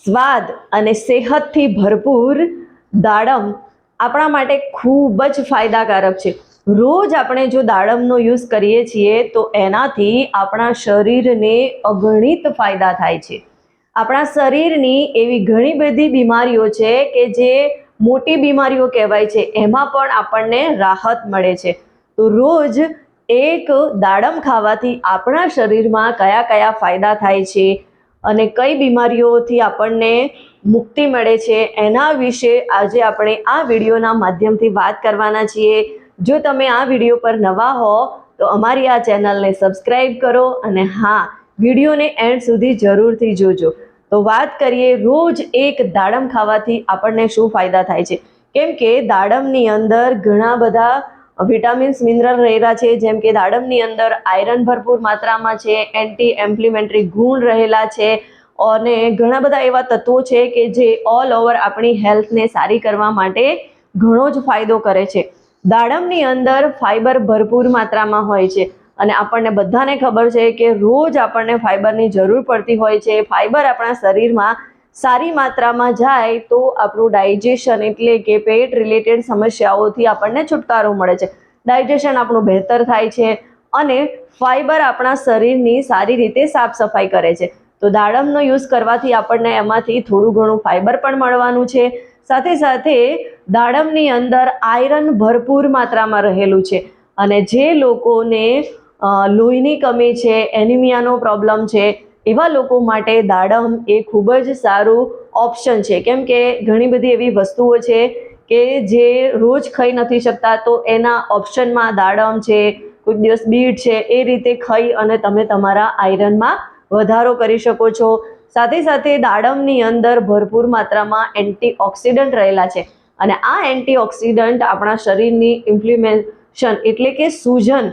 સ્વાદ અને સેહતથી ભરપૂર દાડમ આપણા માટે ખૂબ જ ફાયદાકારક છે। રોજ આપણે જો દાડમનો યુઝ કરીએ છીએ તો એનાથી આપણા શરીરને અગણિત ફાયદા થાય છે। આપણા શરીરની એવી ઘણી બધી બીમારીઓ છે કે જે મોટી બીમારીઓ કહેવાય છે, એમાં પણ આપણને રાહત મળે છે। તો રોજ એક દાડમ ખાવાથી આપણા શરીરમાં કયા કયા ફાયદા થાય છે અને કઈ બીમારીઓથી આપણને મુક્તિ મળે છે એના વિશે આજે આપણે આ વિડીયોના માધ્યમથી વાત કરવાના છીએ। જો તમે આ વિડીયો પર નવા હો તો અમારી આ ચેનલને સબસ્ક્રાઈબ કરો અને હા, વિડીયોને એન્ડ સુધી જરૂરથી જોજો। તો વાત કરીએ રોજ એક દાડમ ખાવાથી આપણને શું ફાયદા થાય છે। કેમ કે દાડમની અંદર ઘણા બધા વિટામિન્સ મિનરલ રહેલા છે, જેમ કે દાડમની અંદર આયરન ભરપૂર માત્રામાં છે, એન્ટી ઇન્ફ્લેમેટરી ગુણ રહેલા છે અને ઘણા બધા એવા તત્વો છે કે જે ઓલ ઓવર આપણી હેલ્થને સારી કરવા માટે ઘણો જ ફાયદો કરે છે। દાડમની અંદર ફાઈબર ભરપૂર માત્રામાં હોય છે અને આપણને બધાને ખબર છે કે રોજ આપણને ફાઈબરની જરૂર પડતી હોય છે। ફાઈબર આપણા શરીરમાં સારી માત્રામાં જાય તો આપણું ડાયજેશન એટલે કે પેટ રિલેટેડ સમસ્યાઓથી આપણને છુટકારો મળે છે, ડાયજેશન આપણું બહેતર થાય છે અને ફાઈબર આપણા શરીરની સારી રીતે સાફ સફાઈ કરે છે। તો દાડમનો યુઝ કરવાથી આપણને એમાંથી થોડું ઘણું ફાઈબર પણ મળવાનું છે। સાથે સાથે દાડમની અંદર આયરન ભરપૂર માત્રામાં રહેલું છે અને જે લોકોને લોહીની કમી છે, એનિમિયાનો પ્રોબ્લેમ છે, એવા લોકો માટે દાડમ એ ખૂબ જ સારું ઓપ્શન છે। કેમ કે ઘણી બધી એવી વસ્તુઓ છે કે જે રોજ ખાઈ નથી શકતા, તો એના ઓપ્શનમાં દાડમ છે, કોઈ દિવસ બીટ છે, એ રીતે ખાઈ અને તમે તમારા આયરનમાં વધારો કરી શકો છો। સાથે સાથે દાડમની અંદર ભરપૂર માત્રામાં એન્ટીઓક્સિડન્ટ રહેલા છે અને આ એન્ટીઓક્સિડન્ટ આપણા શરીરની ઇન્ફ્લેમેશન એટલે કે સૂજન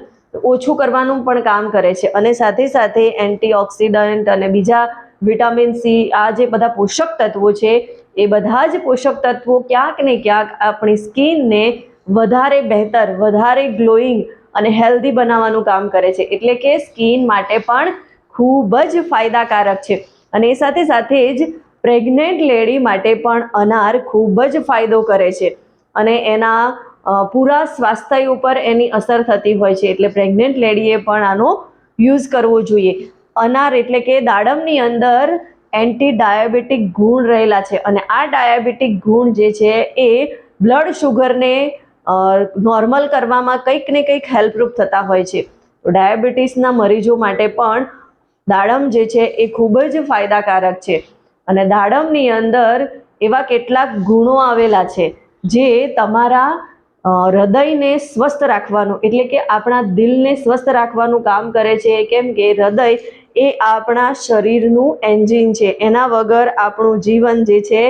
ઓછું કરવાનું પણ કામ કરે છે અને સાથે સાથે એન્ટીઓક્સિડન્ટ અને બીજા વિટામિન સી, આ જે બધા પોષક તત્વો છે એ બધા જ પોષક તત્વો ક્યાંક ને ક્યાંક આપણી સ્કિનને વધારે બહેતર, વધારે ગ્લોઈંગ અને હેલ્ધી બનાવવાનું કામ કરે છે, એટલે કે સ્કિન માટે પણ ખૂબ જ ફાયદાકારક છે। અને એ સાથે સાથે જ પ્રેગ્નેન્ટ લેડી માટે પણ અનાર ખૂબ જ ફાયદો કરે છે અને એના પૂરા સ્વાસ્થ્ય ઉપર એની અસર થતી હોય છે, એટલે પ્રેગ્નેન્ટ લેડીએ પણ આનો યુઝ કરવો જોઈએ। અનાર એટલે કે દાડમની અંદર એન્ટી ડાયાબિટીક ગુણ રહેલા છે અને આ ડાયાબિટીક ગુણ જે છે એ બ્લડ શુગરને નોર્મલ કરવામાં કંઈક ને કંઈક હેલ્પરૂપ થતા હોય છે। તો ડાયાબિટીસના મરીજો માટે પણ દાડમ જે છે એ ખૂબ જ ફાયદાકારક છે અને દાડમની અંદર એવા કેટલાક ગુણો આવેલા છે જે તમારા હૃદયને સ્વસ્થ રાખવાનું એટલે કે આપણા દિલને સ્વસ્થ રાખવાનું કામ કરે છે। કેમ કે હૃદય એ આપણા શરીરનું એન્જિન છે, એના વગર આપણું જીવન જે છે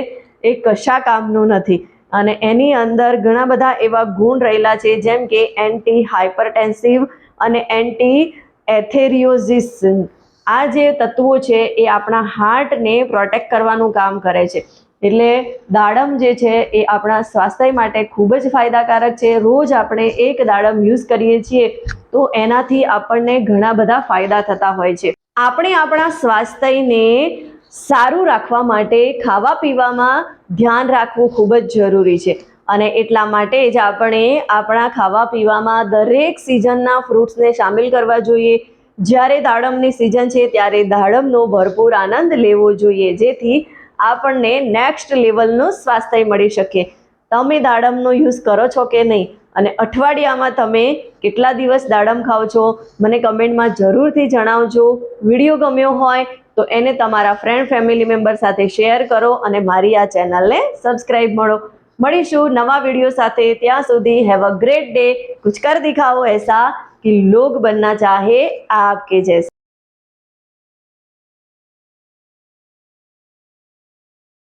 એ કશા કામનું નથી અને એની અંદર ઘણા બધા એવા ગુણ રહેલા છે, જેમ કે એન્ટી હાઇપરટેન્સિવ અને એન્ટી એથેરિયોઝિસ। આ જે તત્વો છે એ આપણા હાર્ટને પ્રોટેક્ટ કરવાનું કામ કરે છે, એટલે દાડમ જે છે એ આપણા સ્વાસ્થ્ય માટે ખૂબ જ ફાયદાકારક છે। રોજ આપણે એક દાડમ યુઝ કરીએ છીએ તો એનાથી આપણને ઘણા બધા ફાયદા થતા હોય છે। આપણે આપણા સ્વાસ્થ્યને સારું રાખવા માટે ખાવા પીવામાં ધ્યાન રાખવું ખૂબ જ જરૂરી છે અને એટલા માટે જ આપણે આપણા ખાવા પીવામાં દરેક સિઝનના ફ્રૂટ્સને સામેલ કરવા જોઈએ। જ્યારે દાડમની સિઝન છે ત્યારે દાડમનો ભરપૂર આનંદ લેવો જોઈએ, જેથી આપણને નેક્સ્ટ લેવલનું સ્વાસ્થ્ય મળી શકે। તમે દાડમનો યુઝ કરો છો કે નહીં અને અઠવાડિયામાં તમે કેટલા દિવસ દાડમ ખાઓ છો મને કમેન્ટમાં જરૂરથી જણાવજો। વિડીયો ગમ્યો હોય તો એને તમારા ફ્રેન્ડ ફેમિલી મેમ્બર સાથે શેર કરો અને મારી આ ચેનલને સબસ્ક્રાઈબ મળીશું નવા વિડીયો સાથે। ત્યાં સુધી હેવ અ ગ્રેટ ડે। कुछ कर दिखाओ ऐसा कि लोग बनना चाहे आपके जैसे।